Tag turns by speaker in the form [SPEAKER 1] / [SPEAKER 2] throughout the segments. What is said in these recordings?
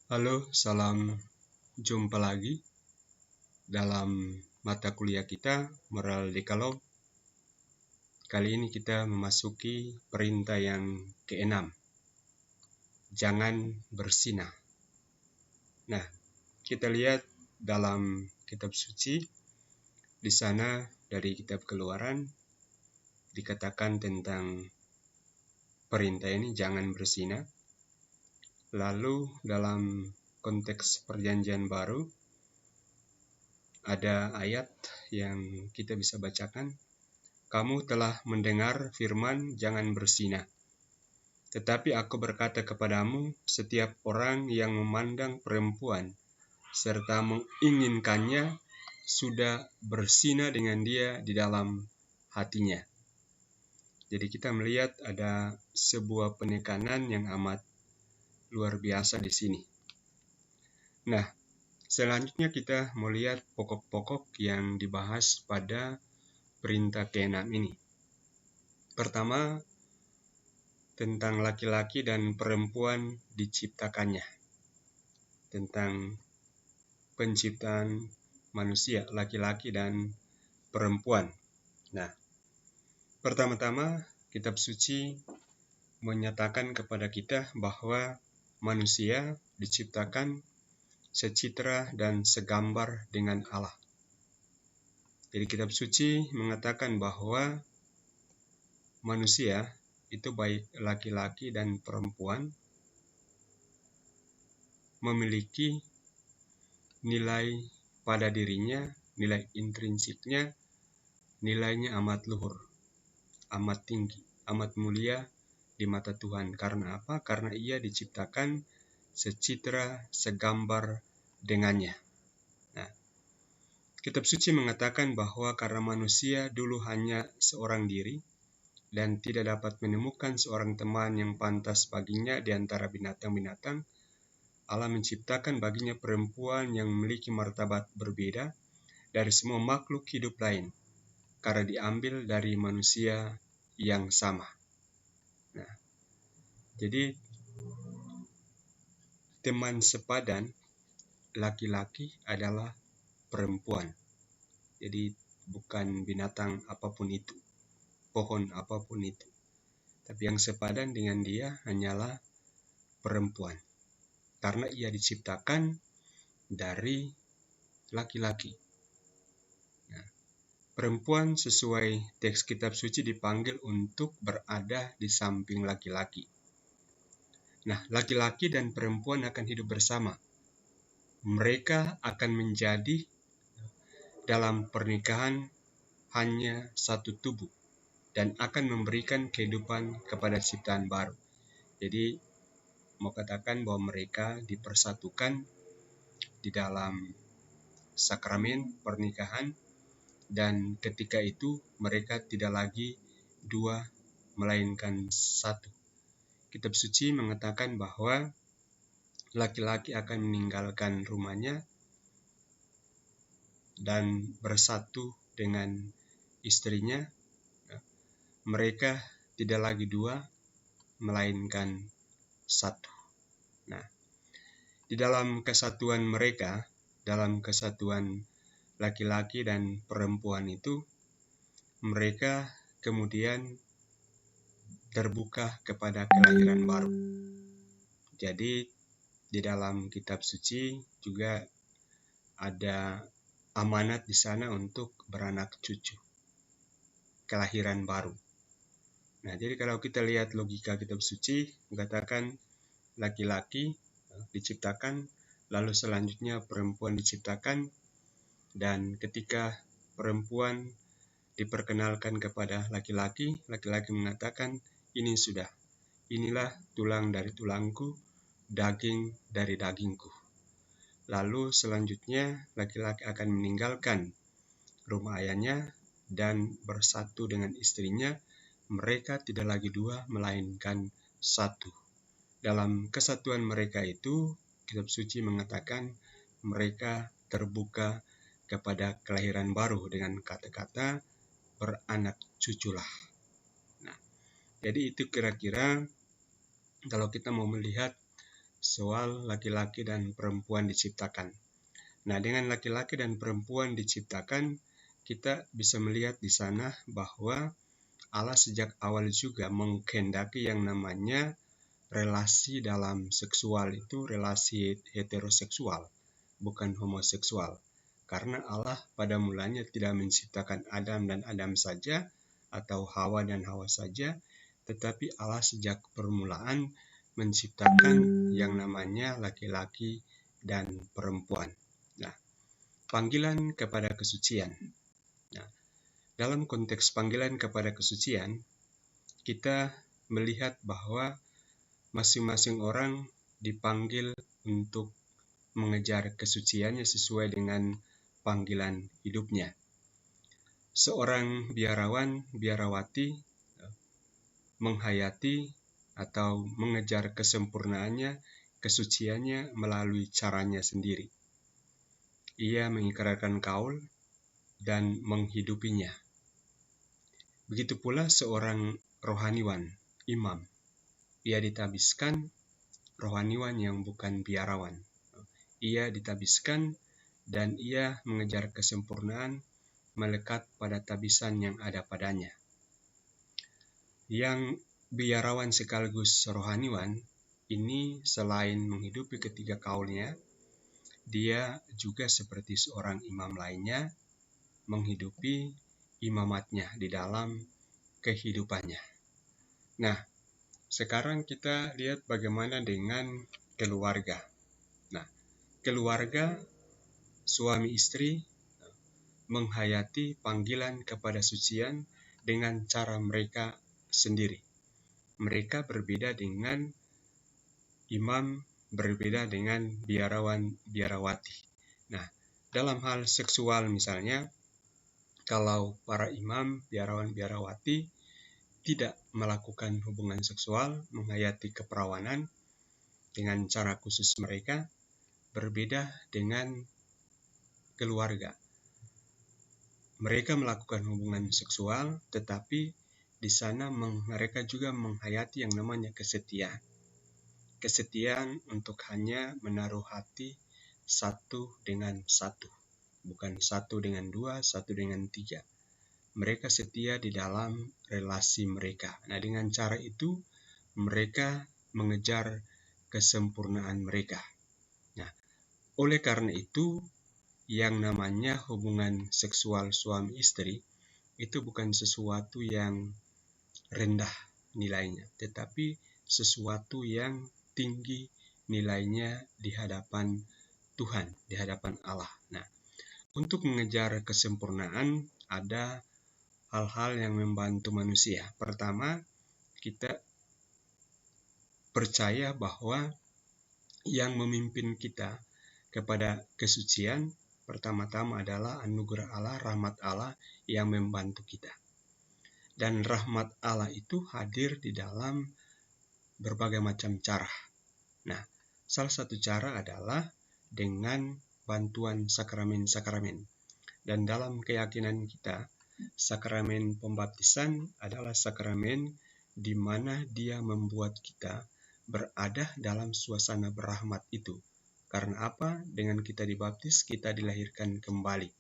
[SPEAKER 1] Halo, salam jumpa lagi dalam mata kuliah kita, Moral Dekalog. Kali ini kita memasuki perintah yang keenam, jangan bersinah. Nah, kita lihat dalam kitab suci, di sana dari kitab Keluaran, dikatakan tentang perintah ini, jangan bersinah. Lalu dalam konteks perjanjian baru, ada ayat yang kita bisa bacakan. Kamu telah mendengar firman jangan bersinah. Tetapi aku berkata kepadamu, setiap orang yang memandang perempuan serta menginginkannya sudah bersinah dengan dia di dalam hatinya. Jadi kita melihat ada sebuah penekanan yang amat luar biasa di sini. Nah, selanjutnya kita mau lihat pokok-pokok yang dibahas pada perintah keenam ini. Pertama, tentang laki-laki dan perempuan diciptakannya. Tentang penciptaan manusia, laki-laki dan perempuan. Nah, pertama-tama kitab suci menyatakan kepada kita bahwa manusia diciptakan secitra dan segambar dengan Allah. Jadi kitab suci mengatakan bahwa manusia itu baik laki-laki dan perempuan memiliki nilai pada dirinya, nilai intrinsiknya, nilainya amat luhur, amat tinggi, amat mulia di mata Tuhan. Karena apa? Karena ia diciptakan secitra, segambar dengannya. Nah, kitab suci mengatakan bahwa karena manusia dulu hanya seorang diri, dan tidak dapat menemukan seorang teman yang pantas baginya di antara binatang-binatang, Allah menciptakan baginya perempuan yang memiliki martabat berbeda dari semua makhluk hidup lain, karena diambil dari manusia yang sama. Nah, jadi teman sepadan laki-laki adalah perempuan. Jadi bukan binatang apapun itu, pohon apapun itu. Tapi yang sepadan dengan dia hanyalah perempuan. Karena ia diciptakan dari laki-laki. Nah, perempuan sesuai teks kitab suci dipanggil untuk berada di samping laki-laki. Nah, laki-laki dan perempuan akan hidup bersama. Mereka akan menjadi dalam pernikahan hanya satu tubuh dan akan memberikan kehidupan kepada ciptaan baru. Jadi mau katakan bahwa mereka dipersatukan di dalam sakramen pernikahan, dan ketika itu mereka tidak lagi dua melainkan satu. Kitab suci mengatakan bahwa laki-laki akan meninggalkan rumahnya dan bersatu dengan istrinya. Mereka tidak lagi dua, melainkan satu. Nah, di dalam kesatuan mereka, dalam kesatuan laki-laki dan perempuan itu, mereka kemudian terbuka kepada kelahiran baru. Jadi, di dalam kitab suci juga ada amanat di sana untuk beranak cucu, kelahiran baru. Nah, jadi kalau kita lihat logika kitab suci, mengatakan laki-laki diciptakan, lalu selanjutnya perempuan diciptakan, dan ketika perempuan diperkenalkan kepada laki-laki, laki-laki mengatakan, inilah tulang dari tulangku, daging dari dagingku. Lalu selanjutnya laki-laki akan meninggalkan rumah ayahnya dan bersatu dengan istrinya. Mereka tidak lagi dua, melainkan satu. Dalam kesatuan mereka itu, kitab suci mengatakan mereka terbuka kepada kelahiran baru dengan kata-kata beranak cuculah. Nah, jadi itu kira-kira kalau kita mau melihat soal laki-laki dan perempuan diciptakan. Nah, dengan laki-laki dan perempuan diciptakan, kita bisa melihat di sana bahwa Allah sejak awal juga mengkehendaki yang namanya relasi dalam seksual itu relasi heteroseksual, bukan homoseksual. Karena Allah pada mulanya tidak menciptakan Adam dan Adam saja, atau Hawa dan Hawa saja, tetapi Allah sejak permulaan menciptakan yang namanya laki-laki dan perempuan. Nah, panggilan kepada kesucian. Nah, dalam konteks panggilan kepada kesucian, kita melihat bahwa masing-masing orang dipanggil untuk mengejar kesuciannya sesuai dengan panggilan hidupnya. Seorang biarawan, biarawati menghayati atau mengejar kesempurnaannya, kesuciannya melalui caranya sendiri. Ia mengikrarkan kaul dan menghidupinya. Begitu pula seorang rohaniwan, imam. Ia ditabiskan rohaniwan yang bukan biarawan. Ia ditabiskan dan ia mengejar kesempurnaan melekat pada tabisan yang ada padanya. Yang biarawan sekaligus rohaniwan ini selain menghidupi ketiga kaulnya, dia juga seperti seorang imam lainnya menghidupi imamatnya di dalam kehidupannya. Nah, sekarang kita lihat bagaimana dengan keluarga. Nah, keluarga suami istri menghayati panggilan kepada sucian dengan cara mereka sendiri. Mereka berbeda dengan imam, berbeda dengan biarawan, biarawati. Nah, dalam hal seksual misalnya, kalau para imam, biarawan, biarawati tidak melakukan hubungan seksual, menghayati keperawanan dengan cara khusus mereka, berbeda dengan keluarga. Mereka melakukan hubungan seksual, tetapi di sana mereka juga menghayati yang namanya kesetiaan. Kesetiaan untuk hanya menaruh hati satu dengan satu, bukan satu dengan dua, satu dengan tiga. Mereka setia di dalam relasi mereka. Nah, dengan cara itu mereka mengejar kesempurnaan mereka. Nah, oleh karena itu, yang namanya hubungan seksual suami istri itu bukan sesuatu yang rendah nilainya, tetapi sesuatu yang tinggi nilainya di hadapan Tuhan, di hadapan Allah. Nah, untuk mengejar kesempurnaan ada hal-hal yang membantu manusia. Pertama, kita percaya bahwa yang memimpin kita kepada kesucian pertama-tama adalah anugerah Allah, rahmat Allah yang membantu kita. Dan rahmat Allah itu hadir di dalam berbagai macam cara. Nah, salah satu cara adalah dengan bantuan sakramen-sakramen. Dan dalam keyakinan kita, sakramen pembaptisan adalah sakramen di mana dia membuat kita berada dalam suasana berahmat itu. Karena apa? Dengan kita dibaptis, kita dilahirkan kembali.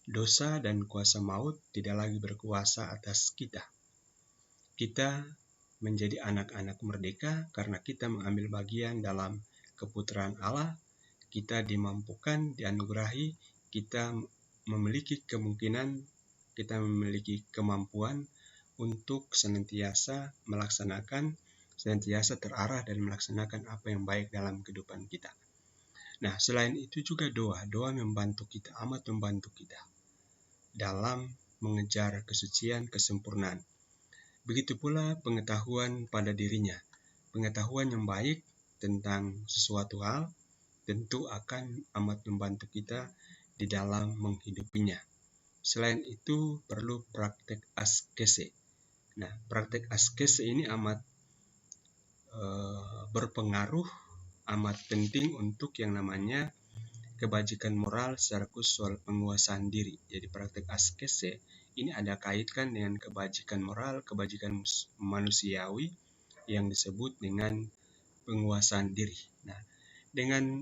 [SPEAKER 1] Dosa dan kuasa maut tidak lagi berkuasa atas kita. Kita menjadi anak-anak merdeka karena kita mengambil bagian dalam keputraan Allah. Kita dimampukan, dianugerahi, kita memiliki kemungkinan, kita memiliki kemampuan untuk senantiasa melaksanakan, senantiasa terarah dan melaksanakan apa yang baik dalam kehidupan kita. Nah, selain itu juga doa membantu kita, amat membantu kita dalam mengejar kesucian, kesempurnaan. Begitu pula pengetahuan pada dirinya. Pengetahuan yang baik tentang sesuatu hal tentu akan amat membantu kita di dalam menghidupinya. Selain itu perlu praktek askese. Nah, praktek askese ini amat berpengaruh, amat penting untuk yang namanya kebajikan moral secara khusus soal penguasaan diri. Jadi praktek askese ini ada kaitkan dengan kebajikan moral, kebajikan manusiawi yang disebut dengan penguasaan diri. Nah, dengan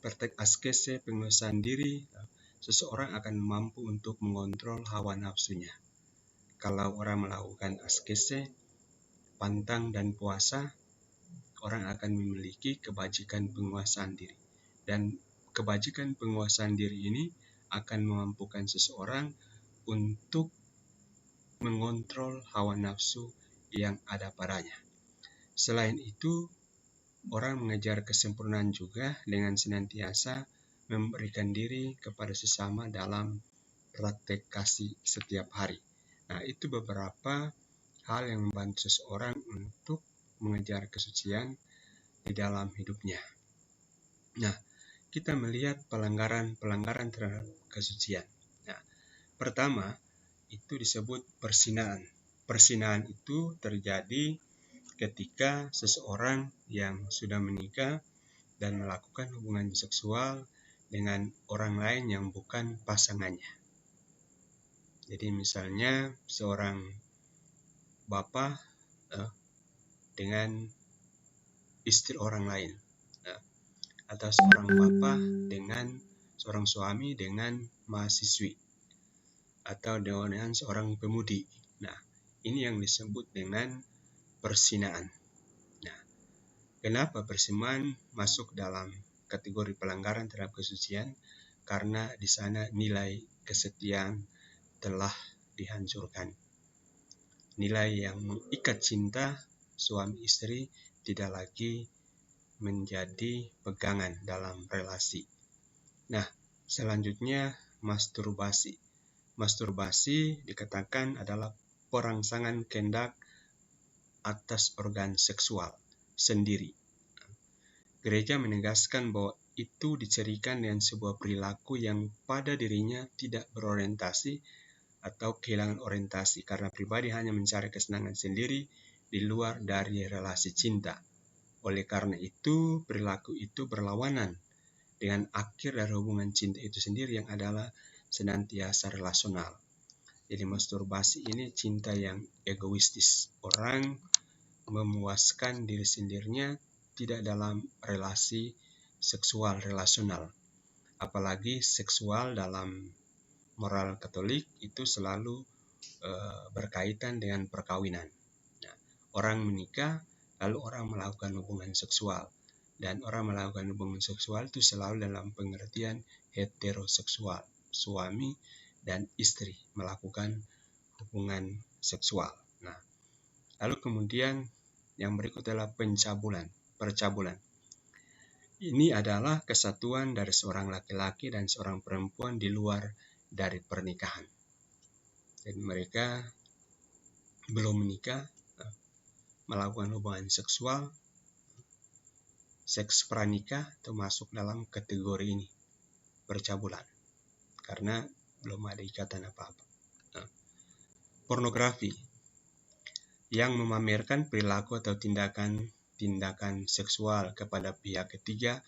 [SPEAKER 1] praktek askese penguasaan diri, seseorang akan mampu untuk mengontrol hawa nafsunya. Kalau orang melakukan askese, pantang dan puasa, orang akan memiliki kebajikan penguasaan diri. Dan kebajikan penguasaan diri ini akan memampukan seseorang untuk mengontrol hawa nafsu yang ada padanya. Selain itu, orang mengejar kesempurnaan juga dengan senantiasa memberikan diri kepada sesama dalam praktek kasih setiap hari. Nah, itu beberapa hal yang membantu seseorang untuk mengejar kesucian di dalam hidupnya. Nah, kita melihat pelanggaran terhadap kesucian. Nah, pertama, itu disebut perzinaan. Perzinaan itu terjadi ketika seseorang yang sudah menikah dan melakukan hubungan seksual dengan orang lain yang bukan pasangannya. Jadi misalnya seorang bapak dengan istri orang lain, atau seorang bapak dengan seorang suami dengan mahasiswi, atau dengan seorang pemudi. Nah, ini yang disebut dengan perzinaan. Nah, kenapa perzinaan masuk dalam kategori pelanggaran terhadap kesucian? Karena di sana nilai kesetiaan telah dihancurkan. Nilai yang mengikat cinta suami istri tidak lagi menjadi pegangan dalam relasi. Nah, selanjutnya masturbasi. Masturbasi dikatakan adalah perangsangan kehendak atas organ seksual sendiri. Gereja menegaskan bahwa itu dicirikan dengan sebuah perilaku yang pada dirinya tidak berorientasi atau kehilangan orientasi karena pribadi hanya mencari kesenangan sendiri di luar dari relasi cinta. Oleh karena itu, perilaku itu berlawanan dengan akhir dari hubungan cinta itu sendiri yang adalah senantiasa relasional. Jadi masturbasi ini cinta yang egoistis. Orang memuaskan diri sendirinya tidak dalam relasi seksual relasional. Apalagi seksual dalam moral Katolik itu selalu berkaitan dengan perkawinan. Nah, orang menikah lalu orang melakukan hubungan seksual, dan orang melakukan hubungan seksual itu selalu dalam pengertian heteroseksual, suami dan istri melakukan hubungan seksual. Nah, lalu kemudian yang berikut adalah percabulan. Ini adalah kesatuan dari seorang laki-laki dan seorang perempuan di luar dari pernikahan. Jadi mereka belum menikah, melakukan hubungan seksual, seks pranikah itu masuk dalam kategori ini, percabulan, karena belum ada ikatan apa-apa. Nah, pornografi yang memamerkan perilaku atau tindakan seksual kepada pihak ketiga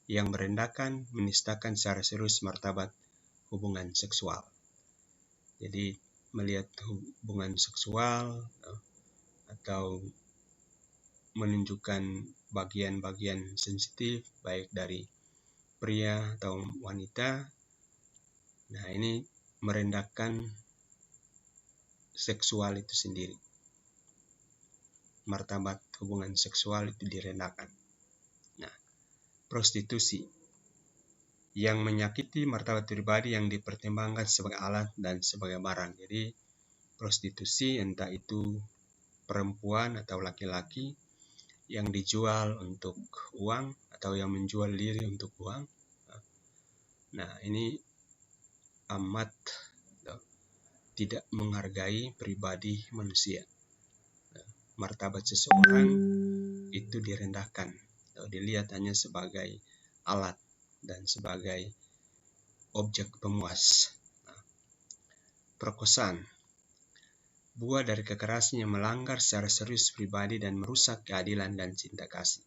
[SPEAKER 1] yang merendahkan, menistakan secara serius martabat hubungan seksual. Jadi melihat hubungan seksual atau menunjukkan bagian-bagian sensitif baik dari pria atau wanita. Nah, ini merendahkan seksual itu sendiri. Martabat hubungan seksual itu direndahkan. Nah, prostitusi yang menyakiti martabat pribadi yang dipertimbangkan sebagai alat dan sebagai barang. Jadi prostitusi entah itu perempuan atau laki-laki yang dijual untuk uang atau yang menjual diri untuk uang. Nah, ini amat tidak menghargai pribadi manusia. Martabat seseorang itu direndahkan atau dilihat hanya sebagai alat dan sebagai objek pemuas. Perkosaan, buah dari kekerasan yang melanggar secara serius pribadi dan merusak keadilan dan cinta kasih.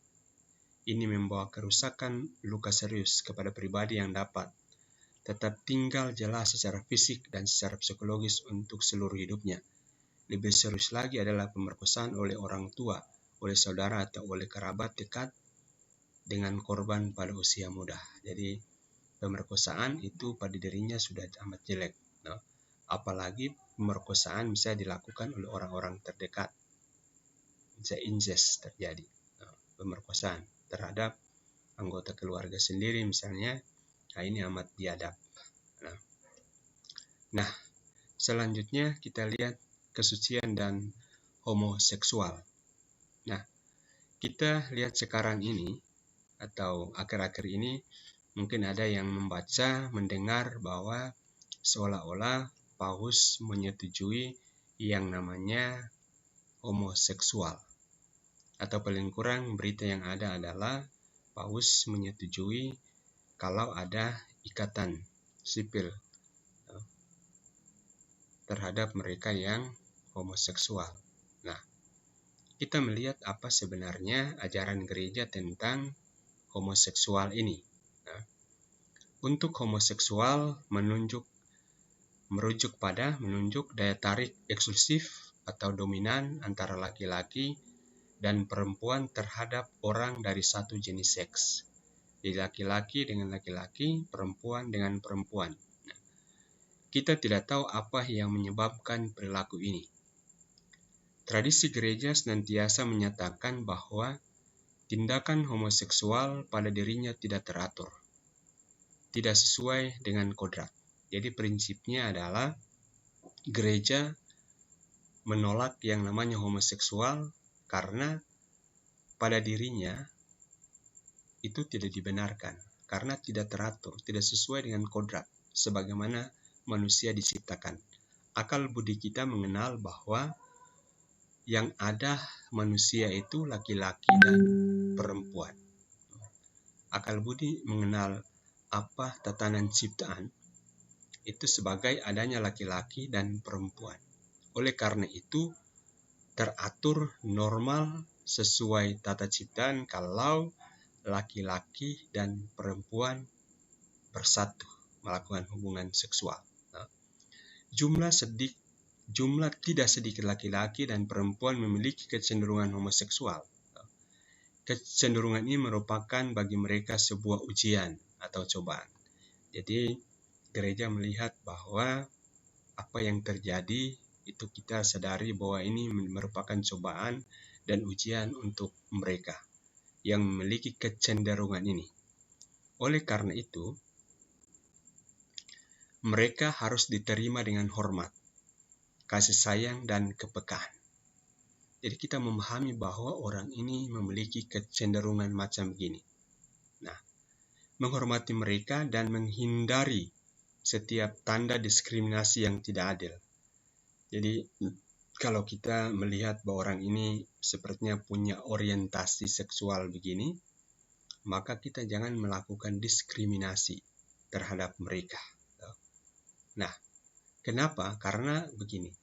[SPEAKER 1] Ini membawa kerusakan luka serius kepada pribadi yang dapat tetap tinggal jelas secara fisik dan secara psikologis untuk seluruh hidupnya. Lebih serius lagi adalah pemerkosaan oleh orang tua, oleh saudara atau oleh kerabat dekat dengan korban pada usia muda. Jadi pemerkosaan itu pada dirinya sudah amat jelek. Nah, apalagi pemerkosaan bisa dilakukan oleh orang-orang terdekat. Bisa incest terjadi. Nah, pemerkosaan terhadap anggota keluarga sendiri misalnya. Nah, ini amat biadab. Nah, selanjutnya kita lihat kesucian dan homoseksual. Nah, kita lihat sekarang ini atau akhir-akhir ini mungkin ada yang membaca, mendengar bahwa seolah-olah Paus menyetujui yang namanya homoseksual. Atau paling kurang berita yang ada adalah Paus menyetujui kalau ada ikatan sipil terhadap mereka yang homoseksual. Nah, kita melihat apa sebenarnya ajaran gereja tentang homoseksual ini. Nah, untuk homoseksual menunjuk daya tarik eksklusif atau dominan antara laki-laki dan perempuan terhadap orang dari satu jenis seks. Jadi laki-laki dengan laki-laki, perempuan dengan perempuan. Nah, kita tidak tahu apa yang menyebabkan perilaku ini. Tradisi gereja senantiasa menyatakan bahwa tindakan homoseksual pada dirinya tidak teratur, tidak sesuai dengan kodrat. Jadi prinsipnya adalah gereja menolak yang namanya homoseksual karena pada dirinya itu tidak dibenarkan, karena tidak teratur, tidak sesuai dengan kodrat, sebagaimana manusia diciptakan. Akal budi kita mengenal bahwa yang ada manusia itu laki-laki dan perempuan. Akal budi mengenal apa tatanan ciptaan itu sebagai adanya laki-laki dan perempuan. Oleh karena itu, teratur normal sesuai tata ciptaan kalau laki-laki dan perempuan bersatu melakukan hubungan seksual. Nah, jumlah tidak sedikit laki-laki dan perempuan memiliki kecenderungan homoseksual. Kecenderungan ini merupakan bagi mereka sebuah ujian atau cobaan. Jadi gereja melihat bahwa apa yang terjadi itu kita sadari bahwa ini merupakan cobaan dan ujian untuk mereka yang memiliki kecenderungan ini. Oleh karena itu, mereka harus diterima dengan hormat, kasih sayang, dan kepekaan. Jadi kita memahami bahwa orang ini memiliki kecenderungan macam begini. Nah, menghormati mereka dan menghindari setiap tanda diskriminasi yang tidak adil. Jadi kalau kita melihat bahwa orang ini sepertinya punya orientasi seksual begini, maka kita jangan melakukan diskriminasi terhadap mereka. Nah, kenapa? Karena begini,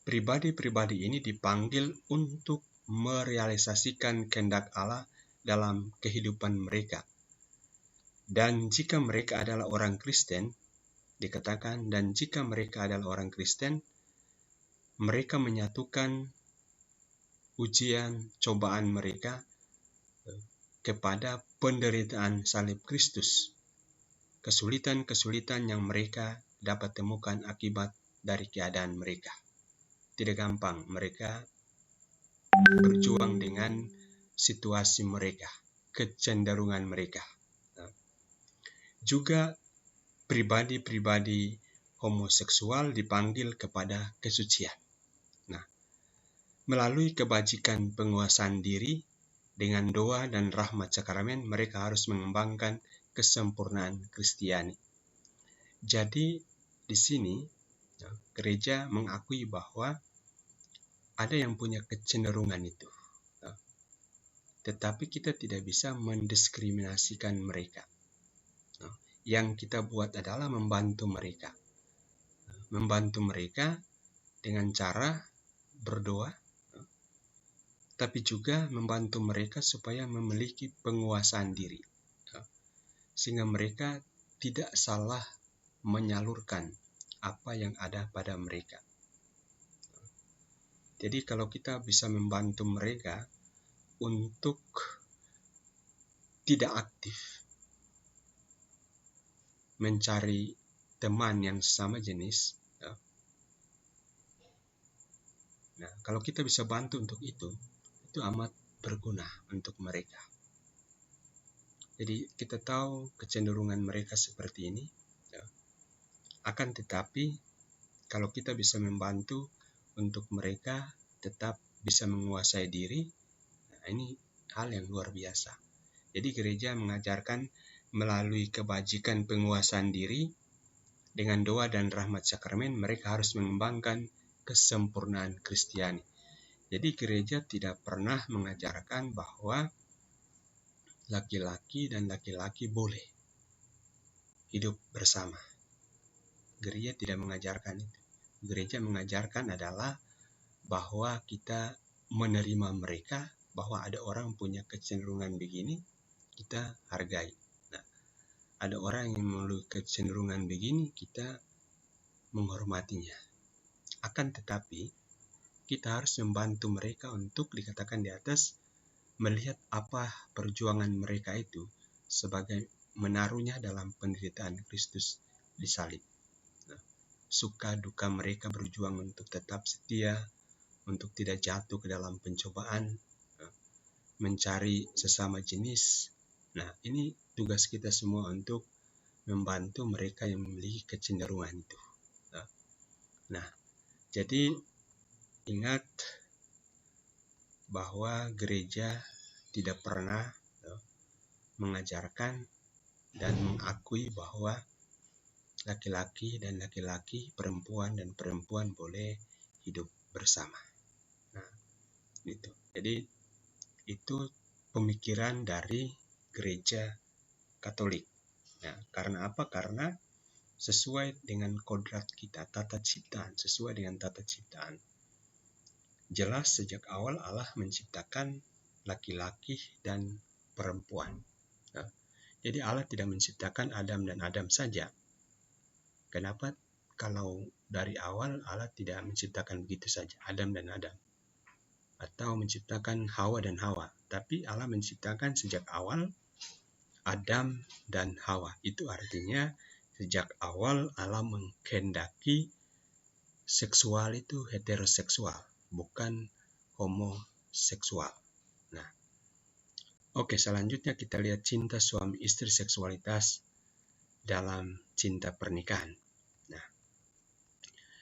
[SPEAKER 1] pribadi-pribadi ini dipanggil untuk merealisasikan kehendak Allah dalam kehidupan mereka. Dan jika mereka adalah orang Kristen, dikatakan, dan jika mereka adalah orang Kristen, mereka menyatukan ujian, cobaan mereka kepada penderitaan salib Kristus. Kesulitan-kesulitan yang mereka dapat temukan akibat dari keadaan mereka. Tidak gampang mereka berjuang dengan situasi mereka, kecenderungan mereka. Juga pribadi-pribadi homoseksual dipanggil kepada kesucian. Nah, melalui kebajikan penguasaan diri dengan doa dan rahmat sakramen, mereka harus mengembangkan kesempurnaan Kristiani. Jadi di sini gereja mengakui bahwa ada yang punya kecenderungan itu, tetapi kita tidak bisa mendiskriminasikan mereka. Yang kita buat adalah membantu mereka dengan cara berdoa, tapi juga membantu mereka supaya memiliki penguasaan diri, sehingga mereka tidak salah menyalurkan apa yang ada pada mereka. Jadi kalau kita bisa membantu mereka untuk tidak aktif mencari teman yang sama jenis. Nah, kalau kita bisa bantu untuk itu amat berguna untuk mereka. Jadi kita tahu kecenderungan mereka seperti ini. Akan tetapi kalau kita bisa membantu untuk mereka tetap bisa menguasai diri, nah ini hal yang luar biasa. Jadi gereja mengajarkan melalui kebajikan penguasaan diri dengan doa dan rahmat sakramen mereka harus mengembangkan kesempurnaan Kristiani. Jadi gereja tidak pernah mengajarkan bahwa laki-laki dan laki-laki boleh hidup bersama. Gereja tidak mengajarkan itu. Gereja mengajarkan adalah bahwa kita menerima mereka, bahwa ada orang punya kecenderungan begini, kita hargai. Nah, ada orang yang memiliki kecenderungan begini, kita menghormatinya. Akan tetapi, kita harus membantu mereka untuk dikatakan di atas, melihat apa perjuangan mereka itu sebagai menaruhnya dalam penderitaan Kristus di salib. Nah, suka duka mereka berjuang untuk tetap setia, untuk tidak jatuh ke dalam pencobaan, mencari sesama jenis. Nah, ini tugas kita semua untuk membantu mereka yang memiliki kecenderungan itu. Nah, jadi ingat bahwa gereja tidak pernah mengajarkan dan mengakui bahwa laki-laki dan laki-laki, perempuan dan perempuan boleh hidup bersama. Nah, itu. Jadi itu pemikiran dari gereja Katolik. Nah, karena apa? Karena sesuai dengan kodrat kita, tata ciptaan, sesuai dengan tata ciptaan. Jelas sejak awal Allah menciptakan laki-laki dan perempuan. Nah, jadi Allah tidak menciptakan Adam dan Adam saja. Kenapa kalau dari awal Allah tidak menciptakan begitu saja, Adam dan Adam? Atau menciptakan Hawa dan Hawa. Tapi Allah menciptakan sejak awal Adam dan Hawa. Itu artinya sejak awal Allah menghendaki seksual itu heteroseksual, bukan homoseksual. Nah, oke, selanjutnya kita lihat cinta suami istri, seksualitas dalam cinta pernikahan. Nah,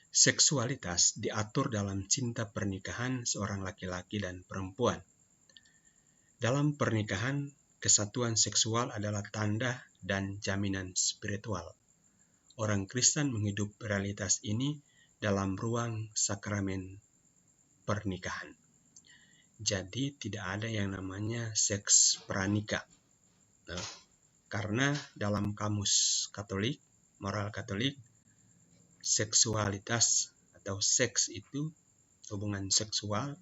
[SPEAKER 1] seksualitas diatur dalam cinta pernikahan seorang laki-laki dan perempuan. Dalam pernikahan, kesatuan seksual adalah tanda dan jaminan spiritual. Orang Kristen menghidup realitas ini dalam ruang sakramen pernikahan. Jadi tidak ada yang namanya seks pranikah. Nah, karena dalam kamus Katolik, moral Katolik, seksualitas atau seks itu, hubungan seksual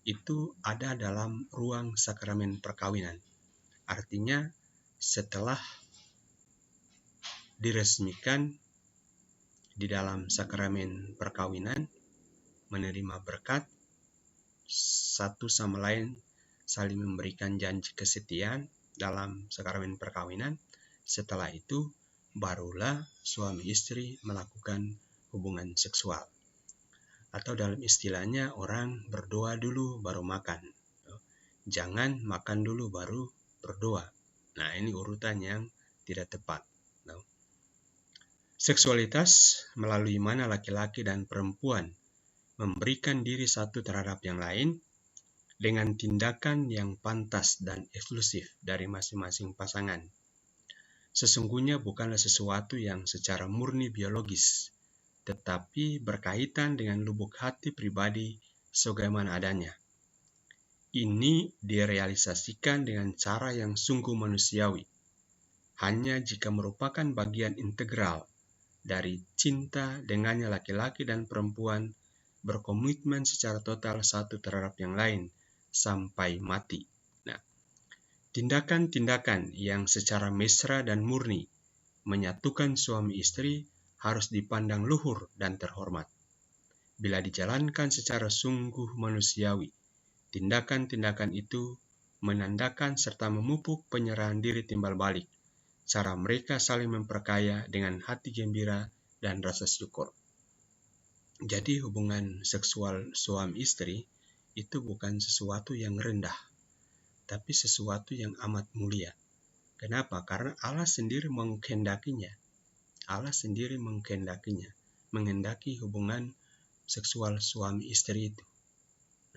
[SPEAKER 1] itu ada dalam ruang sakramen perkawinan. Artinya setelah diresmikan di dalam sakramen perkawinan, menerima berkat, satu sama lain saling memberikan janji kesetiaan dalam sakramen perkawinan. Setelah itu barulah suami istri melakukan hubungan seksual. Atau dalam istilahnya orang berdoa dulu baru makan. Jangan makan dulu baru berdoa. Nah, ini urutan yang tidak tepat. Seksualitas melalui mana laki-laki dan perempuan memberikan diri satu terhadap yang lain dengan tindakan yang pantas dan eksklusif dari masing-masing pasangan. Sesungguhnya bukanlah sesuatu yang secara murni biologis, tetapi berkaitan dengan lubuk hati pribadi sebagaimana adanya. Ini direalisasikan dengan cara yang sungguh manusiawi, hanya jika merupakan bagian integral dari cinta dengannya laki-laki dan perempuan berkomitmen secara total satu terhadap yang lain sampai mati. Nah, tindakan-tindakan yang secara mesra dan murni menyatukan suami istri harus dipandang luhur dan terhormat. Bila dijalankan secara sungguh manusiawi, tindakan-tindakan itu menandakan serta memupuk penyerahan diri timbal balik. Cara mereka saling memperkaya dengan hati gembira dan rasa syukur. Jadi hubungan seksual suami istri itu bukan sesuatu yang rendah, tapi sesuatu yang amat mulia. Kenapa? Karena Allah sendiri mengkehendakinya. Allah sendiri mengkehendakinya, menghendaki hubungan seksual suami istri itu.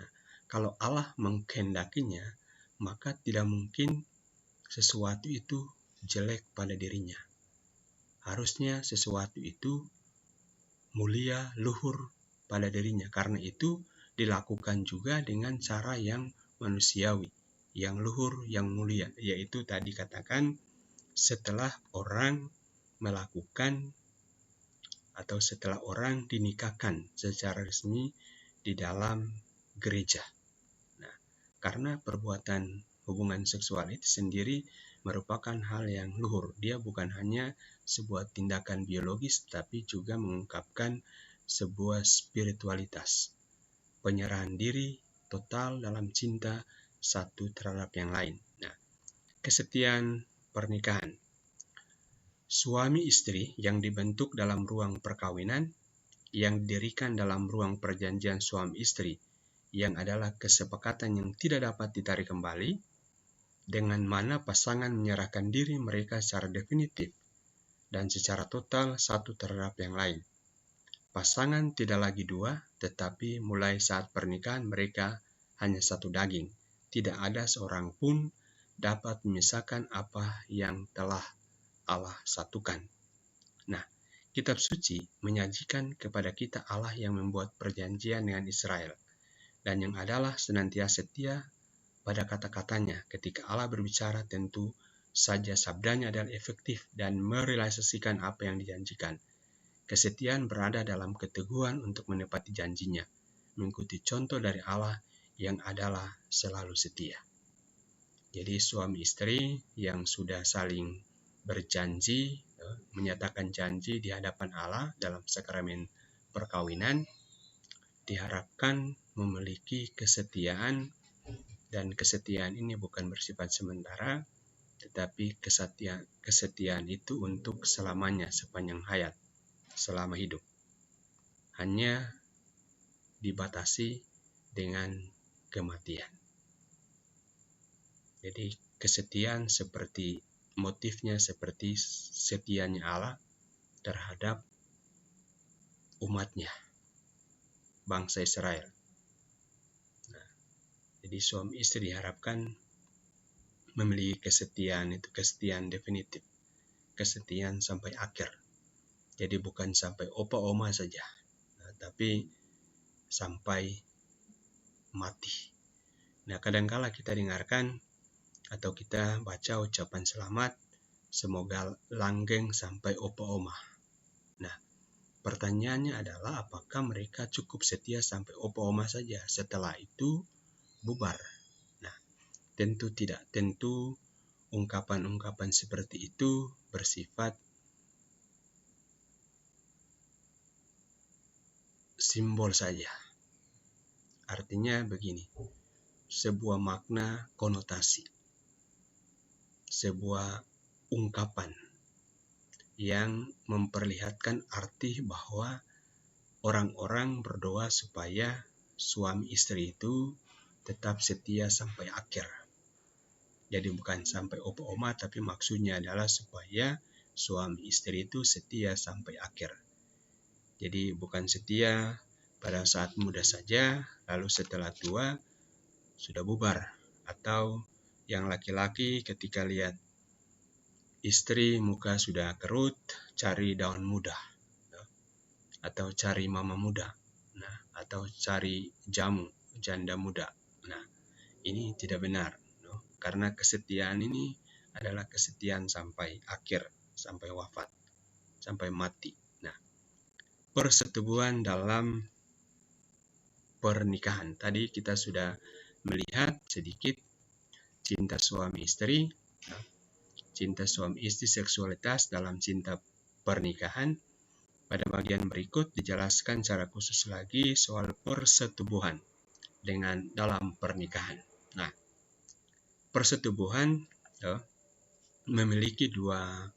[SPEAKER 1] Nah, kalau Allah mengkehendakinya, maka tidak mungkin sesuatu itu jelek pada dirinya. Harusnya sesuatu itu mulia, luhur pada dirinya. Karena itu dilakukan juga dengan cara yang manusiawi, yang luhur, yang mulia. Yaitu tadi katakan setelah orang melakukan atau setelah orang dinikahkan secara resmi di dalam gereja. Nah, karena perbuatan hubungan seksual itu sendiri merupakan hal yang luhur. Dia bukan hanya sebuah tindakan biologis, tapi juga mengungkapkan sebuah spiritualitas. Penyerahan diri total dalam cinta satu terhadap yang lain. Nah, kesetiaan pernikahan. Suami istri yang dibentuk dalam ruang perkawinan, yang didirikan dalam ruang perjanjian suami istri, yang adalah kesepakatan yang tidak dapat ditarik kembali, dengan mana pasangan menyerahkan diri mereka secara definitif dan secara total satu terhadap yang lain. Pasangan tidak lagi dua, tetapi mulai saat pernikahan mereka hanya satu daging. Tidak ada seorang pun dapat memisahkan apa yang telah Allah satukan. Nah, kitab suci menyajikan kepada kita Allah yang membuat perjanjian dengan Israel, dan yang adalah senantiasa setia pada kata-katanya. Ketika Allah berbicara, tentu saja sabdanya adalah efektif dan merealisasikan apa yang dijanjikan. Kesetiaan berada dalam keteguhan untuk menepati janjinya, mengikuti contoh dari Allah yang adalah selalu setia. Jadi suami istri yang sudah saling berjanji, menyatakan janji di hadapan Allah dalam sakramen perkawinan, diharapkan memiliki kesetiaan, dan kesetiaan ini bukan bersifat sementara, tetapi kesetiaan itu untuk selamanya, sepanjang hayat, selama hidup. Hanya dibatasi dengan kematian. Jadi kesetiaan seperti motifnya seperti setianya Allah terhadap umatnya, bangsa Israel. Nah, jadi suami istri diharapkan memiliki kesetiaan, itu kesetiaan definitif, kesetiaan sampai akhir. Jadi bukan sampai opa oma saja, tapi sampai mati. Nah, kadangkala kita dengarkan atau kita baca ucapan selamat, semoga langgeng sampai opa oma. Nah, pertanyaannya adalah apakah mereka cukup setia sampai opa oma saja, setelah itu bubar? Nah, tentu tidak. Tentu ungkapan-ungkapan seperti itu bersifat simbol saja. Artinya begini, sebuah makna konotasi, sebuah ungkapan yang memperlihatkan arti bahwa orang-orang berdoa supaya suami istri itu tetap setia sampai akhir. Jadi bukan sampai opa oma, tapi maksudnya adalah supaya suami istri itu setia sampai akhir. Jadi bukan setia pada saat muda saja, lalu setelah tua sudah bubar. Atau yang laki-laki ketika lihat istri muka sudah kerut, cari daun muda, atau cari mama muda, atau cari jamu, janda muda. Nah, ini tidak benar, karena kesetiaan ini adalah kesetiaan sampai akhir, sampai wafat, sampai mati. Nah, persetubuhan dalam pernikahan. Tadi kita sudah melihat sedikit cinta suami istri, cinta suami istri, seksualitas dalam cinta pernikahan. Pada bagian berikut dijelaskan secara khusus lagi soal persetubuhan dalam pernikahan. Nah, persetubuhan memiliki dua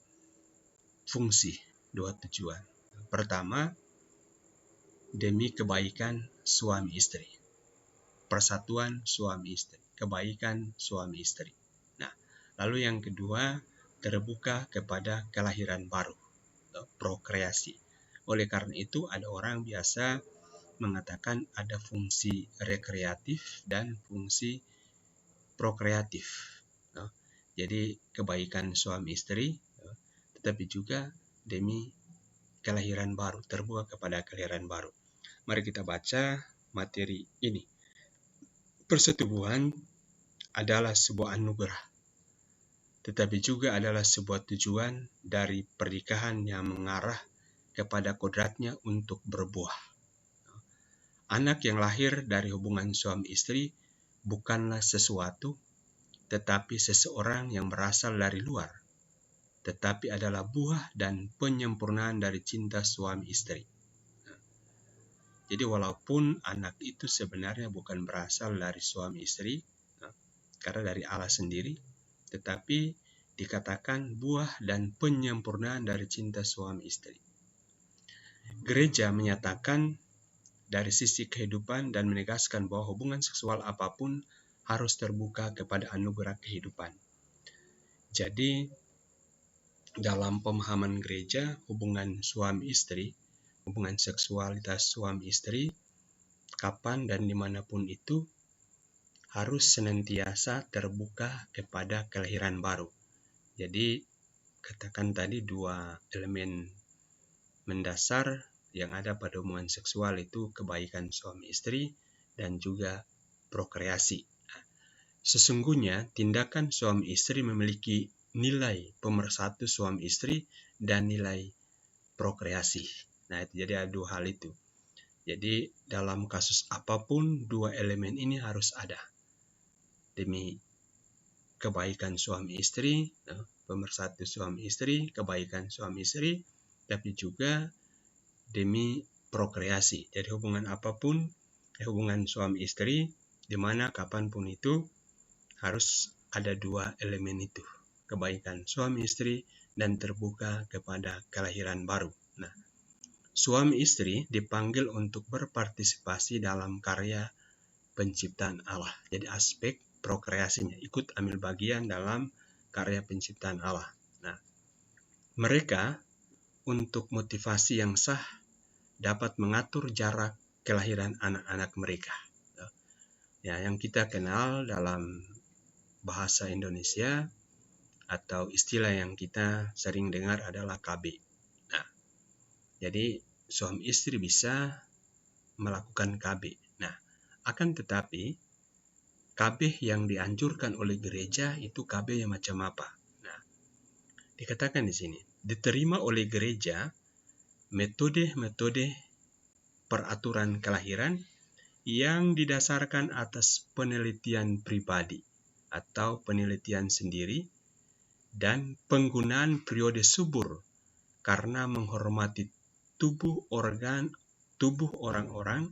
[SPEAKER 1] fungsi, dua tujuan. Pertama, demi kebaikan suami istri. Persatuan suami istri, kebaikan suami istri. Nah, lalu yang kedua, terbuka kepada kelahiran baru, prokreasi. Oleh karena itu, ada orang biasa mengatakan ada fungsi rekreatif dan fungsi prokreatif. Jadi kebaikan suami istri, tetapi juga demi kelahiran baru, terbuka kepada kelahiran baru. Mari kita baca materi ini. Persetubuhan adalah sebuah anugerah, tetapi juga adalah sebuah tujuan dari pernikahan yang mengarah kepada kodratnya untuk berbuah. Anak yang lahir dari hubungan suami istri bukanlah sesuatu, tetapi seseorang yang berasal dari luar, tetapi adalah buah dan penyempurnaan dari cinta suami istri. Jadi walaupun anak itu sebenarnya bukan berasal dari suami istri, karena dari Allah sendiri, tetapi dikatakan buah dan penyempurnaan dari cinta suami istri. Gereja menyatakan dari sisi kehidupan dan menegaskan bahwa hubungan seksual apapun harus terbuka kepada anugerah kehidupan. Jadi, dalam pemahaman gereja, hubungan suami istri, hubungan seksualitas suami istri, kapan dan dimanapun itu, harus senantiasa terbuka kepada kelahiran baru. Jadi, katakan tadi dua elemen mendasar yang ada pada hubungan seksual itu kebaikan suami istri dan juga prokreasi. Sesungguhnya tindakan suami istri memiliki nilai pemersatu suami istri dan nilai prokreasi. Nah, itu jadi ada dua hal itu. Jadi dalam kasus apapun dua elemen ini harus ada. Demi kebaikan suami istri, pemersatu suami istri, kebaikan suami istri, tapi juga demi prokreasi. Jadi hubungan apapun, hubungan suami istri, di mana kapanpun itu harus ada dua elemen itu, kebaikan suami istri dan terbuka kepada kelahiran baru. Nah, suami istri dipanggil untuk berpartisipasi dalam karya penciptaan Allah. Jadi aspek prokreasinya ikut ambil bagian dalam karya penciptaan Allah. Nah, mereka untuk motivasi yang sah dapat mengatur jarak kelahiran anak-anak mereka. Ya, yang kita kenal dalam bahasa Indonesia atau istilah yang kita sering dengar adalah KB. Nah, jadi suami istri bisa melakukan KB. Nah, akan tetapi KB yang dianjurkan oleh gereja itu KB yang macam apa? Nah, dikatakan di sini, diterima oleh gereja metode-metode peraturan kelahiran yang didasarkan atas penelitian pribadi atau penelitian sendiri dan penggunaan periode subur karena menghormati tubuh orang-orang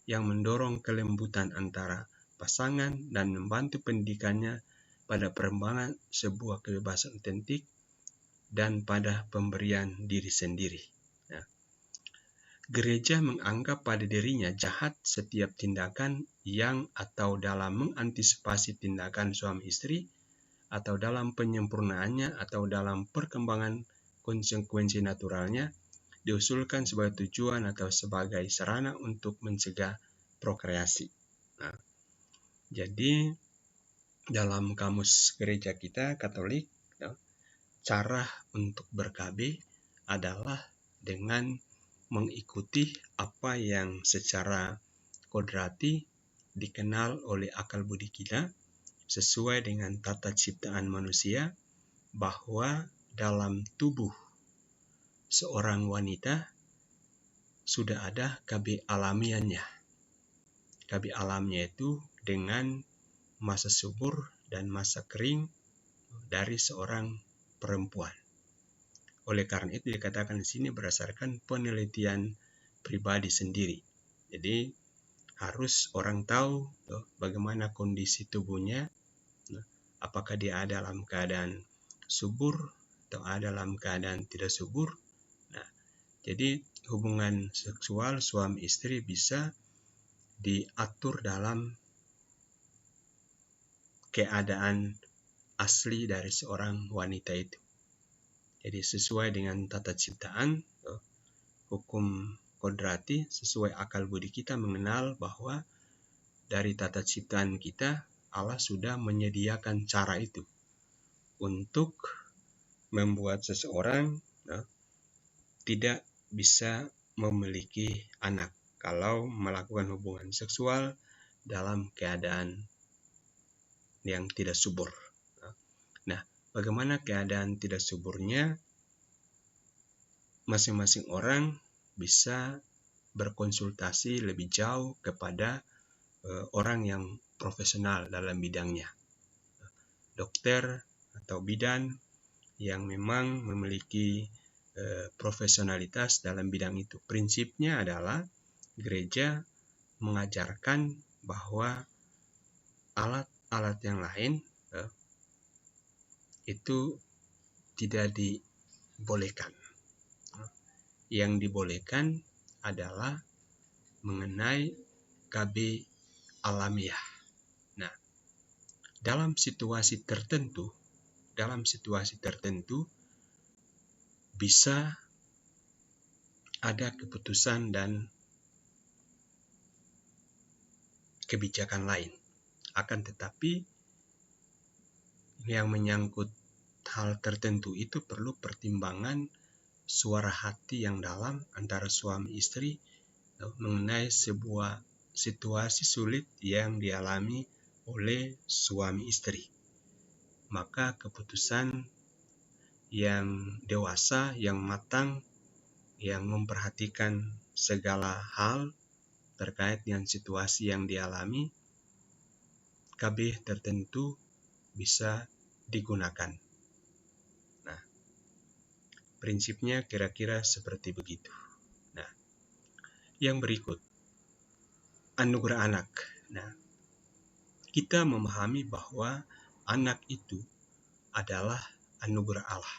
[SPEAKER 1] yang mendorong kelembutan antara pasangan dan membantu pendidikannya pada perkembangan sebuah kebebasan otentik dan pada pemberian diri sendiri. Nah, gereja menganggap pada dirinya jahat setiap tindakan yang atau dalam mengantisipasi tindakan suami istri atau dalam penyempurnaannya atau dalam perkembangan konsekuensi naturalnya diusulkan sebagai tujuan atau sebagai sarana untuk mencegah prokreasi. Nah, jadi dalam kamus gereja kita Katolik, cara untuk ber-KB adalah dengan mengikuti apa yang secara kodrati dikenal oleh akal budi kita sesuai dengan tata ciptaan manusia, bahwa dalam tubuh seorang wanita sudah ada KB alamiahnya. KB alamnya itu dengan masa subur dan masa kering dari seorang perempuan. Oleh karena itu dikatakan di sini berdasarkan penelitian pribadi sendiri. Jadi harus orang tahu bagaimana kondisi tubuhnya, apakah dia ada dalam keadaan subur atau ada dalam keadaan tidak subur. Nah, jadi hubungan seksual suami istri bisa diatur dalam keadaan asli dari seorang wanita itu. Jadi sesuai dengan tata ciptaan, hukum kodrati, sesuai akal budi kita mengenal bahwa dari tata ciptaan kita, Allah sudah menyediakan cara itu untuk membuat seseorang tidak bisa memiliki anak kalau melakukan hubungan seksual dalam keadaan yang tidak subur. Nah, bagaimana keadaan tidak suburnya? Masing-masing orang bisa berkonsultasi lebih jauh kepada orang yang profesional dalam bidangnya, dokter atau bidan yang memang memiliki profesionalitas dalam bidang itu. Prinsipnya adalah gereja mengajarkan bahwa alat-alat yang lain itu tidak dibolehkan. Yang dibolehkan adalah mengenai KB alamiah. Nah, dalam situasi tertentu bisa ada keputusan dan kebijakan lain. Akan tetapi yang menyangkut hal tertentu itu perlu pertimbangan suara hati yang dalam antara suami istri mengenai sebuah situasi sulit yang dialami oleh suami istri. Maka keputusan yang dewasa, yang matang, yang memperhatikan segala hal terkait dengan situasi yang dialami, KB tertentu bisa digunakan. Nah, prinsipnya kira-kira seperti begitu. Nah, yang berikut, anugerah anak. Nah, kita memahami bahwa anak itu adalah anugerah Allah.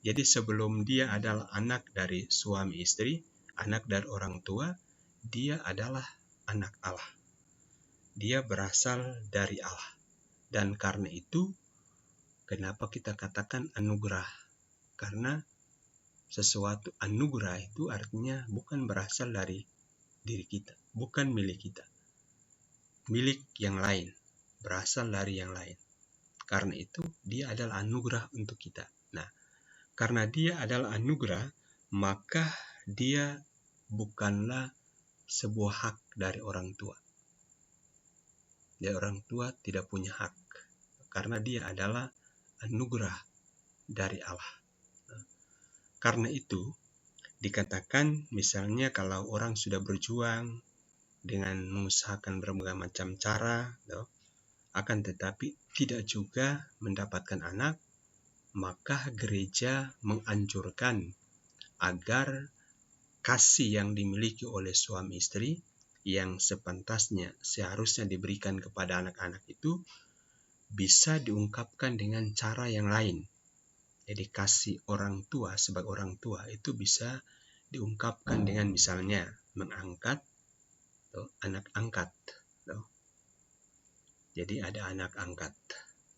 [SPEAKER 1] Jadi sebelum dia adalah anak dari suami istri, anak dari orang tua, dia adalah anak Allah. Dia berasal dari Allah. Dan karena itu, kenapa kita katakan anugerah? Karena sesuatu anugerah itu artinya bukan berasal dari diri kita, bukan milik kita. Milik yang lain, berasal dari yang lain. Karena itu, dia adalah anugerah untuk kita. Nah, karena dia adalah anugerah, maka dia bukanlah sebuah hak dari orang tua. Jadi orang tua tidak punya hak, karena dia adalah anugerah dari Allah. Karena itu, dikatakan misalnya kalau orang sudah berjuang dengan mengusahakan berbagai macam cara, akan tetapi tidak juga mendapatkan anak, maka gereja menganjurkan agar kasih yang dimiliki oleh suami istri yang sepantasnya seharusnya diberikan kepada anak-anak itu bisa diungkapkan dengan cara yang lain. Jadi kasih orang tua sebagai orang tua itu bisa diungkapkan dengan misalnya mengangkat anak angkat. Jadi ada anak angkat.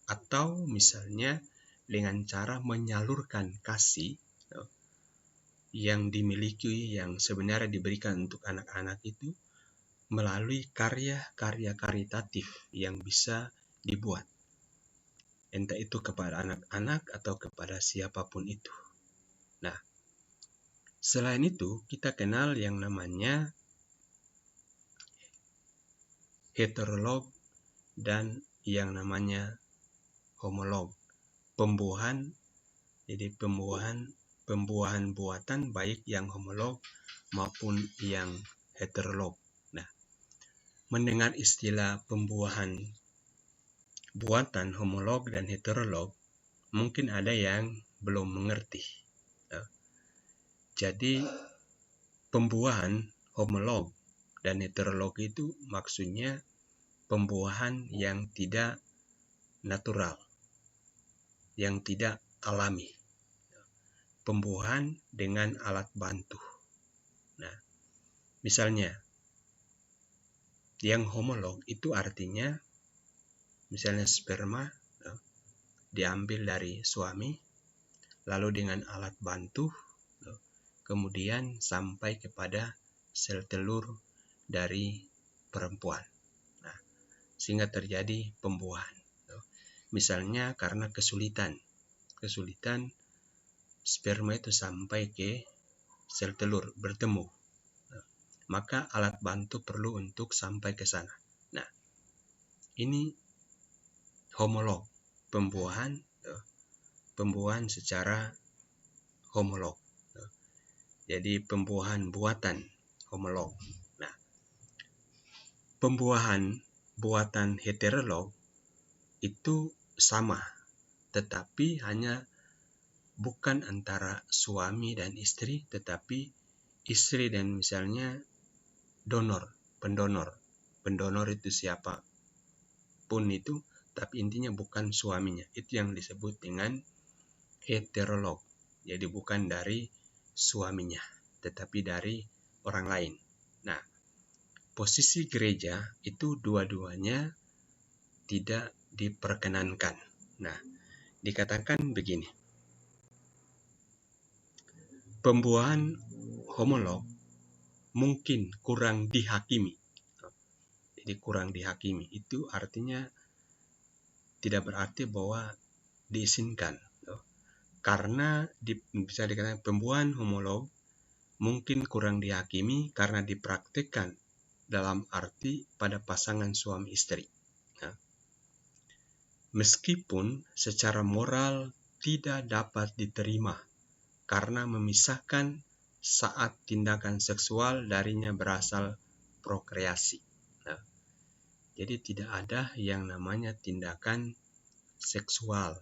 [SPEAKER 1] Atau misalnya dengan cara menyalurkan kasih yang dimiliki, yang sebenarnya diberikan untuk anak-anak itu melalui karya-karya karitatif yang bisa dibuat. Entah itu kepada anak-anak atau kepada siapapun itu. Nah, selain itu kita kenal yang namanya heterolog dan yang namanya homolog. Pembuahan, jadi pembuahan buatan baik yang homolog maupun yang heterolog. Nah, mendengar istilah pembuahan buatan homolog dan heterolog, mungkin ada yang belum mengerti. Jadi, pembuahan homolog dan heterolog itu maksudnya pembuahan yang tidak
[SPEAKER 2] natural, yang tidak alami. Pembuahan dengan alat bantu. Nah, misalnya yang homolog itu artinya misalnya sperma diambil dari suami, lalu dengan alat bantu kemudian sampai kepada sel telur dari perempuan. Nah, sehingga terjadi pembuahan. Misalnya karena kesulitan sperma itu sampai ke sel telur bertemu, maka alat bantu perlu untuk sampai ke sana. Nah, ini homolog, pembuahan secara homolog. Jadi pembuahan buatan homolog. Nah, pembuahan buatan heterolog itu sama, tetapi hanya bukan antara suami dan istri, tetapi istri dan misalnya pendonor itu siapa pun itu, tapi intinya bukan suaminya. Itu yang disebut dengan heterolog. Jadi bukan dari suaminya, tetapi dari orang lain. Nah, posisi gereja itu dua-duanya tidak diperkenankan. Nah, dikatakan begini. Pembuahan homolog mungkin kurang dihakimi. Jadi kurang dihakimi itu artinya tidak berarti bahwa diizinkan. Karena bisa dikatakan pembuahan homolog mungkin kurang dihakimi karena dipraktikkan dalam arti pada pasangan suami istri. Nah, meskipun secara moral tidak dapat diterima karena memisahkan saat tindakan seksual darinya berasal prokreasi. Nah, jadi tidak ada yang namanya tindakan seksual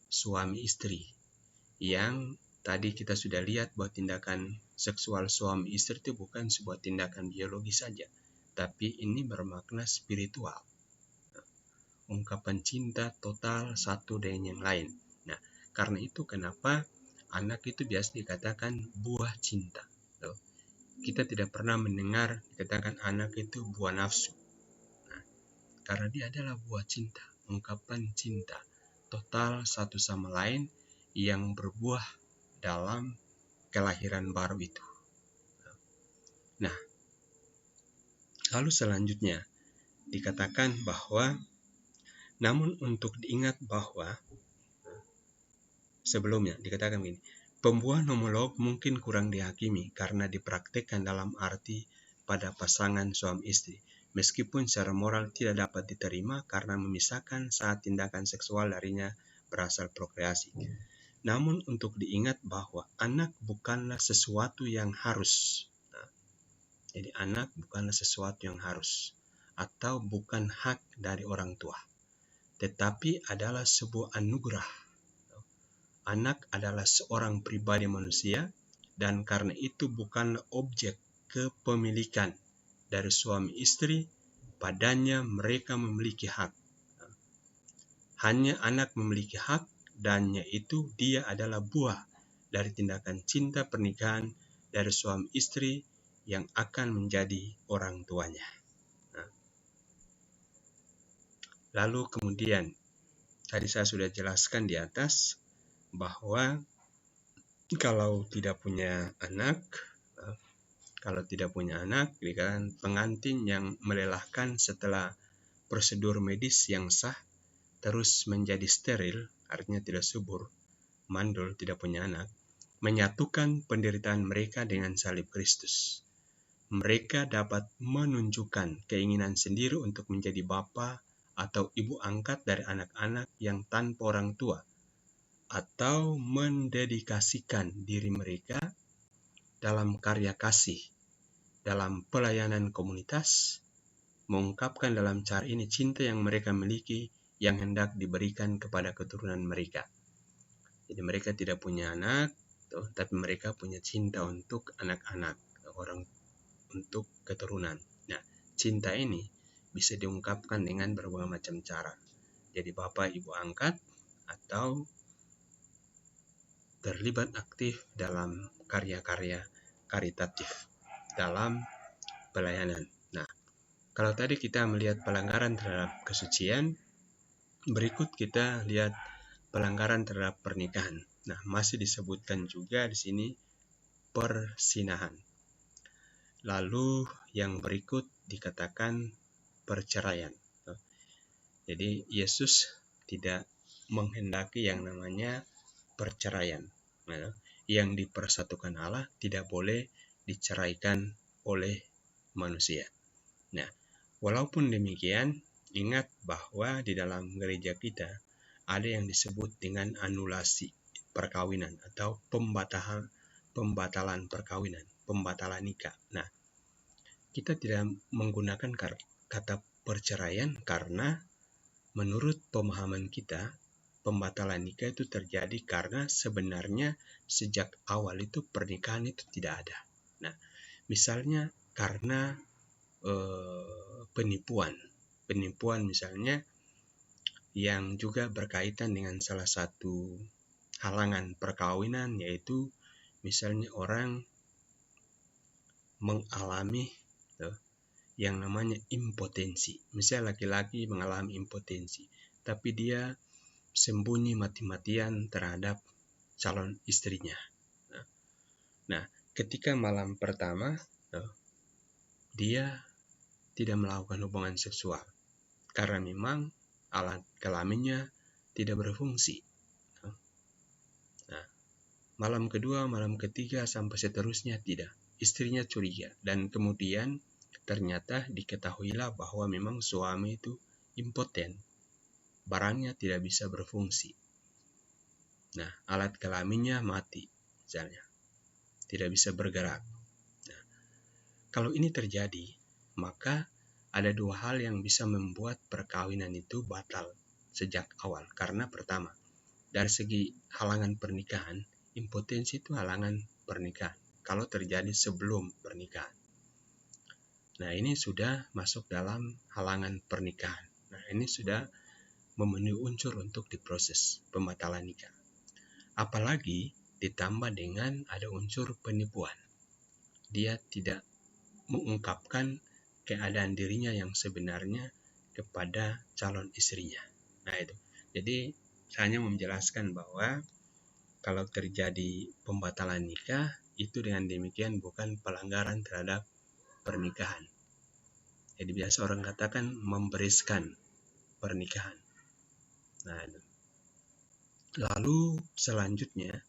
[SPEAKER 2] suami istri, yang tadi kita sudah lihat bahwa tindakan seksual suami istri itu bukan sebuah tindakan biologi saja, tapi ini bermakna spiritual. Ungkapan cinta total satu dengan yang lain. Nah, karena itu kenapa anak itu biasa dikatakan buah cinta. Kita tidak pernah mendengar dikatakan anak itu buah nafsu. Nah, karena dia adalah buah cinta, ungkapan cinta total satu sama lain yang berbuah dalam kelahiran baru itu. Nah, lalu selanjutnya dikatakan bahwa namun untuk diingat bahwa sebelumnya dikatakan begini, pembuahan homolog mungkin kurang dihakimi karena dipraktikkan dalam arti pada pasangan suami istri, meskipun secara moral tidak dapat diterima karena memisahkan saat tindakan seksual darinya berasal prokreasi. Namun untuk diingat bahwa anak bukanlah sesuatu yang harus. Jadi anak bukanlah sesuatu yang harus atau bukan hak dari orang tua, tetapi adalah sebuah anugerah. Anak adalah seorang pribadi manusia dan karena itu bukanlah objek kepemilikan dari suami istri, padanya mereka memiliki hak. Hanya anak memiliki hak dan yaitu dia adalah buah dari tindakan cinta pernikahan dari suami istri yang akan menjadi orang tuanya. Lalu kemudian tadi saya sudah jelaskan di atas bahwa kalau tidak punya anak, dikatakan pengantin yang melelahkan setelah prosedur medis yang sah terus menjadi steril, artinya tidak subur, mandul, tidak punya anak, menyatukan penderitaan mereka dengan salib Kristus. Mereka dapat menunjukkan keinginan sendiri untuk menjadi bapa atau ibu angkat dari anak-anak yang tanpa orang tua, atau mendedikasikan diri mereka dalam karya kasih, dalam pelayanan komunitas, mengungkapkan dalam cara ini cinta yang mereka miliki yang hendak diberikan kepada keturunan mereka. Jadi mereka tidak punya anak, tapi mereka punya cinta untuk anak-anak, orang untuk keturunan. Nah, cinta ini bisa diungkapkan dengan berbagai macam cara. jadi bapak ibu angkat atau terlibat aktif dalam karya-karya karitatif dalam pelayanan. Nah, kalau tadi kita melihat pelanggaran terhadap kesucian, berikut kita lihat pelanggaran terhadap pernikahan. Nah, masih disebutkan juga di sini persinahan. Lalu yang berikut dikatakan perceraian. Jadi Yesus tidak menghendaki yang namanya perceraian. Yang dipersatukan Allah tidak boleh diceraikan oleh manusia. Nah, walaupun demikian, ingat bahwa di dalam gereja kita ada yang disebut dengan anulasi perkawinan atau pembatalan perkawinan, pembatalan nikah. Nah, kita tidak menggunakan kata perceraian karena menurut pemahaman kita, pembatalan nikah itu terjadi karena sebenarnya sejak awal itu pernikahan itu tidak ada. Nah, misalnya karena penipuan misalnya yang juga berkaitan dengan salah satu halangan perkawinan, yaitu misalnya orang mengalami yang namanya impotensi. Misalnya laki-laki mengalami impotensi, tapi dia sembunyi mati-matian terhadap calon istrinya. Nah, ketika malam pertama dia tidak melakukan hubungan seksual karena memang alat kelaminnya tidak berfungsi. Nah, malam kedua, malam ketiga sampai seterusnya tidak. Istrinya curiga dan kemudian ternyata diketahuilah bahwa memang suami itu impoten. Barangnya tidak bisa berfungsi. Nah, alat kelaminnya mati misalnya. Tidak bisa bergerak. Nah, kalau ini terjadi, maka ada dua hal yang bisa membuat perkawinan itu batal sejak awal. Karena pertama, dari segi halangan pernikahan, impotensi itu halangan pernikahan. Kalau terjadi sebelum pernikahan. Nah, ini sudah masuk dalam halangan pernikahan. Nah, ini sudah memenuhi unsur untuk diproses pembatalan nikah. Apalagi ditambah dengan ada unsur penipuan. Dia tidak mengungkapkan keadaan dirinya yang sebenarnya kepada calon istrinya. Nah, itu. Jadi saya hanya menjelaskan bahwa kalau terjadi pembatalan nikah, itu dengan demikian bukan pelanggaran terhadap pernikahan. Jadi biasa orang katakan membereskan pernikahan. Nah, itu. Lalu selanjutnya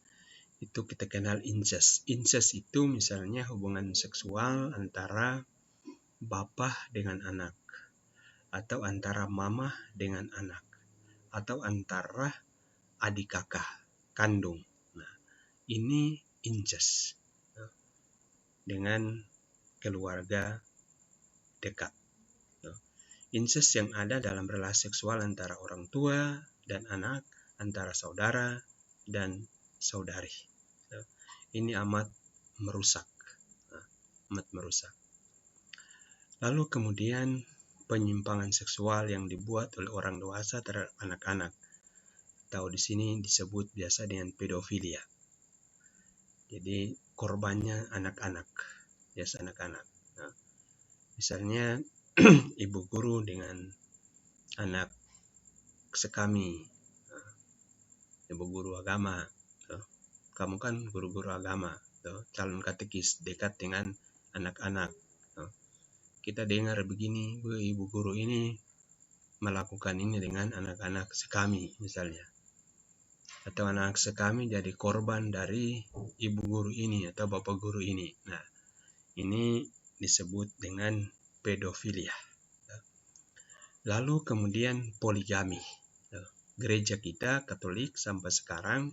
[SPEAKER 2] itu kita kenal incest. Incest itu misalnya hubungan seksual antara bapak dengan anak, atau antara mama dengan anak, atau antara adik kakak kandung. Nah, ini incest dengan keluarga dekat. Incest yang ada dalam relasi seksual antara orang tua dan anak, antara saudara dan saudari. Ini amat merusak. Lalu kemudian penyimpangan seksual yang dibuat oleh orang dewasa terhadap anak-anak, atau di sini disebut biasa dengan pedofilia. Jadi korbannya anak-anak, biasa anak-anak. Nah, misalnya ibu guru dengan anak sekami, ibu guru agama, kamu kan guru-guru agama, calon katekis dekat dengan anak-anak. Kita dengar begini, ibu guru ini melakukan ini dengan anak-anak sekami misalnya. Atau anak sekami jadi korban dari ibu guru ini atau bapak guru ini. Nah, ini disebut dengan pedofilia. Lalu kemudian poligami. Gereja kita Katolik sampai sekarang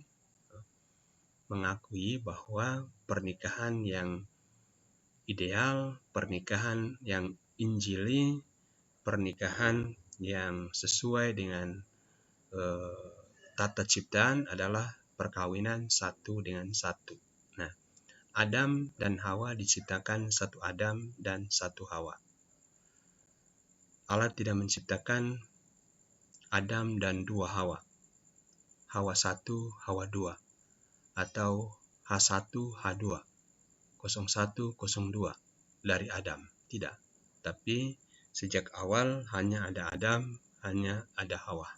[SPEAKER 2] mengakui bahwa pernikahan yang ideal, pernikahan yang injili, pernikahan yang sesuai dengan tata ciptaan adalah perkawinan satu dengan satu. Nah, Adam dan Hawa diciptakan satu Adam dan satu Hawa. Allah tidak menciptakan Adam dan 2 Hawa. Hawa 1, Hawa 2. Atau H1, H2. 01, 02 dari Adam. Tidak. Tapi sejak awal hanya ada Adam, hanya ada Hawa.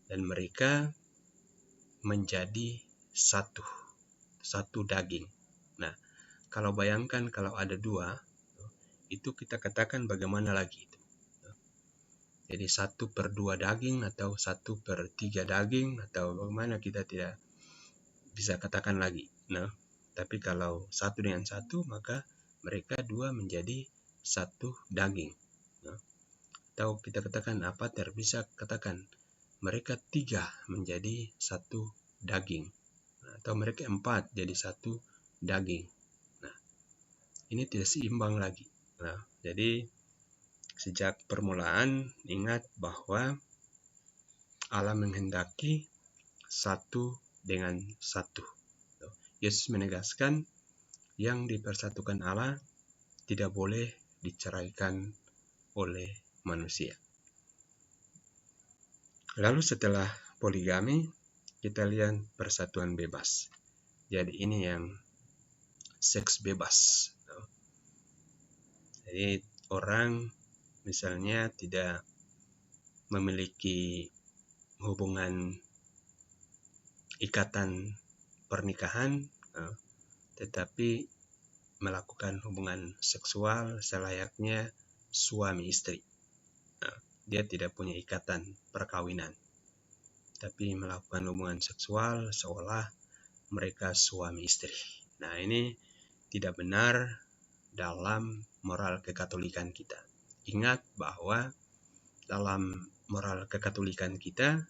[SPEAKER 2] Dan mereka menjadi satu daging. Nah, kalau bayangkan kalau ada 2, itu kita katakan bagaimana lagi itu. Jadi 1/2 daging atau 1/3 daging atau bagaimana kita tidak bisa katakan lagi. Nah, tapi kalau 1 dengan 1 maka mereka 2 menjadi 1 daging. Nah, atau kita katakan apa bisa katakan mereka 3 menjadi 1 daging. Atau mereka 4 jadi 1 daging. Nah, ini tidak seimbang lagi. Nah, jadi sejak permulaan ingat bahwa Allah menghendaki 1 dengan 1. Yesus menegaskan yang dipersatukan Allah tidak boleh diceraikan oleh manusia. Lalu setelah poligami, kita lihat persatuan bebas. Jadi ini yang seks bebas. Jadi orang misalnya tidak memiliki hubungan ikatan pernikahan, tetapi melakukan hubungan seksual selayaknya suami istri. Dia tidak punya ikatan perkawinan, tapi melakukan hubungan seksual seolah mereka suami istri. Nah, ini tidak benar dalam moral kekatolikan kita. Ingat bahwa dalam moral kekatolikan kita,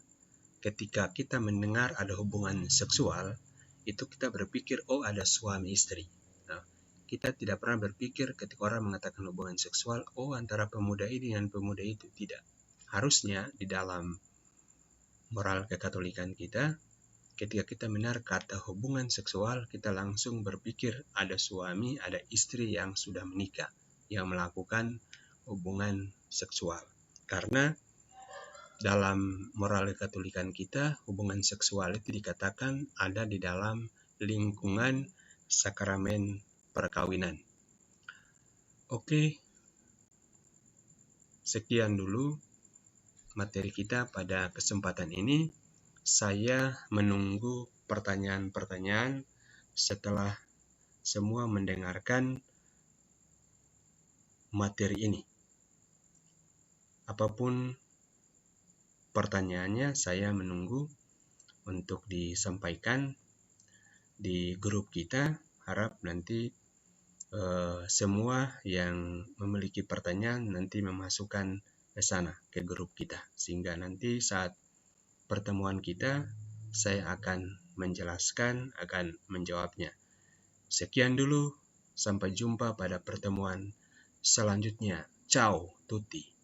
[SPEAKER 2] ketika kita mendengar ada hubungan seksual, itu kita berpikir, oh ada suami istri. Nah, kita tidak pernah berpikir ketika orang mengatakan hubungan seksual, oh antara pemuda ini dengan pemuda itu. Tidak. Harusnya di dalam moral kekatolikan kita, ketika kita mendengar kata hubungan seksual, kita langsung berpikir ada suami, ada istri yang sudah menikah, yang melakukan hubungan seksual. Karena dalam moral kekatolikan kita, hubungan seksual itu dikatakan ada di dalam lingkungan sakramen perkawinan. Oke, sekian dulu materi kita pada kesempatan ini. Saya menunggu pertanyaan-pertanyaan setelah semua mendengarkan materi ini. Apapun pertanyaannya, saya menunggu untuk disampaikan di grup kita. Harap nanti semua yang memiliki pertanyaan nanti memasukkan ke sana, ke grup kita. Sehingga nanti saat pertemuan kita, saya akan menjelaskan, akan menjawabnya. Sekian dulu, sampai jumpa pada pertemuan selanjutnya. Ciao tutti.